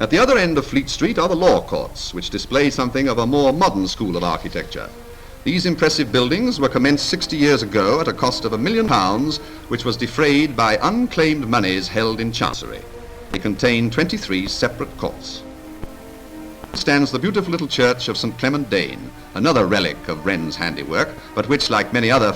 At the other end of Fleet Street are the law courts, which display something of a more modern school of architecture. These impressive buildings were commenced 60 years ago at a cost of £1 million, which was defrayed by unclaimed moneys held in Chancery. They contain 23 separate courts. Stands the beautiful little church of St. Clement Dane, another relic of Wren's handiwork, but which, like many other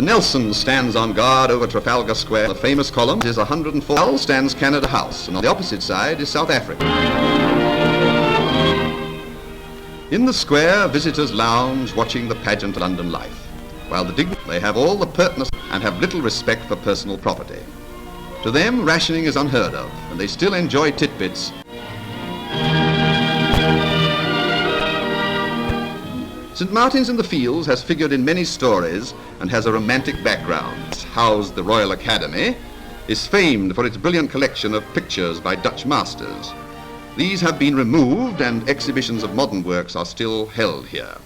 Nelson stands on guard over Trafalgar Square. The famous column is 104. Stands Canada House, and on the opposite side is South Africa. In the square, visitors lounge watching the pageant of London life. While they have all the pertness and have little respect for personal property. To them, rationing is unheard of, and they still enjoy titbits. St. Martin's in the Fields has figured in many stories and has a romantic background. It's housed the Royal Academy, is famed for its brilliant collection of pictures by Dutch masters. These have been removed and exhibitions of modern works are still held here.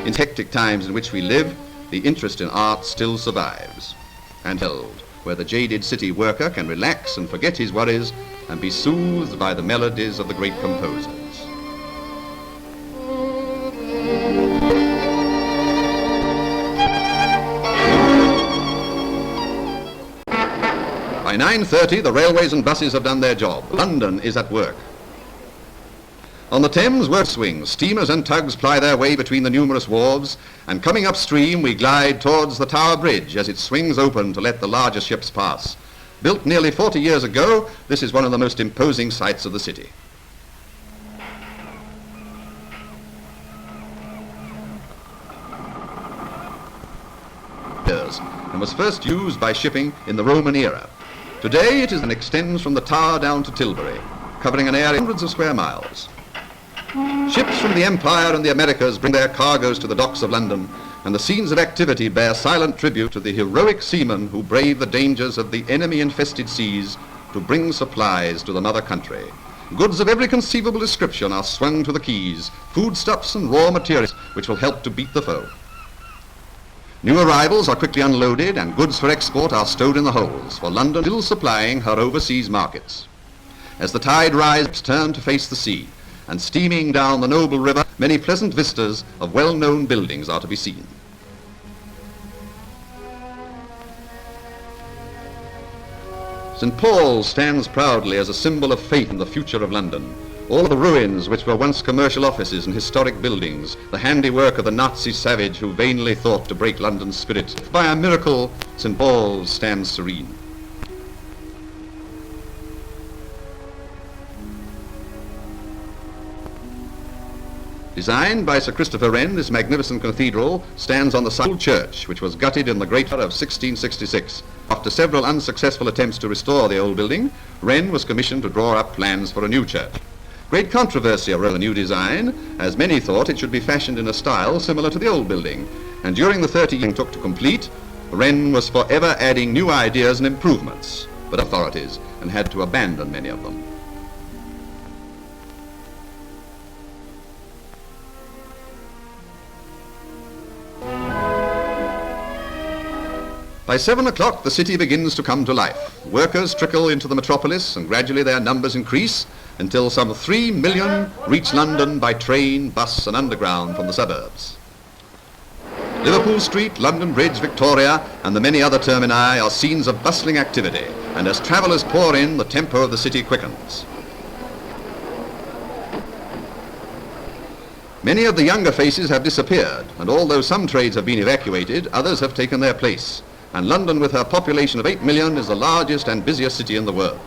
In hectic times in which we live, the interest in art still survives and held, where the jaded city worker can relax and forget his worries and be soothed by the melodies of the great composers. By 9:30, the railways and buses have done their job. London is at work. On the Thames, work swings. Steamers and tugs ply their way between the numerous wharves, and coming upstream, we glide towards the Tower Bridge as it swings open to let the larger ships pass. Built nearly 40 years ago, this is one of the most imposing sights of the city. And was first used by shipping in the Roman era. Today it is and extends from the Tower down to Tilbury, covering an area of hundreds of square miles. Ships from the Empire and the Americas bring their cargoes to the docks of London, and the scenes of activity bear silent tribute to the heroic seamen who brave the dangers of the enemy-infested seas to bring supplies to the mother country. Goods of every conceivable description are swung to the quays, foodstuffs and raw materials which will help to beat the foe. New arrivals are quickly unloaded and goods for export are stowed in the holds, for London still supplying her overseas markets. As the tide rises, turn to face the sea, and steaming down the noble river, many pleasant vistas of well-known buildings are to be seen. St. Paul's stands proudly as a symbol of faith in the future of London. All the ruins which were once commercial offices and historic buildings, the handiwork of the Nazi savage who vainly thought to break London's spirit. By a miracle, St. Paul's stands serene. Designed by Sir Christopher Wren, this magnificent cathedral stands on the site of the church, which was gutted in the Great Fire of 1666. After several unsuccessful attempts to restore the old building, Wren was commissioned to draw up plans for a new church. Great controversy arose over the new design, as many thought it should be fashioned in a style similar to the old building, and during the 30 years it took to complete, Wren was forever adding new ideas and improvements, but authorities, and had to abandon many of them. By 7 o'clock, the city begins to come to life. Workers trickle into the metropolis, and gradually their numbers increase until some 3 million reach London by train, bus and underground from the suburbs. Liverpool Street, London Bridge, Victoria and the many other termini are scenes of bustling activity, and as travellers pour in, the tempo of the city quickens. Many of the younger faces have disappeared, and although some trades have been evacuated, others have taken their place. And London, with her population of 8 million, is the largest and busiest city in the world.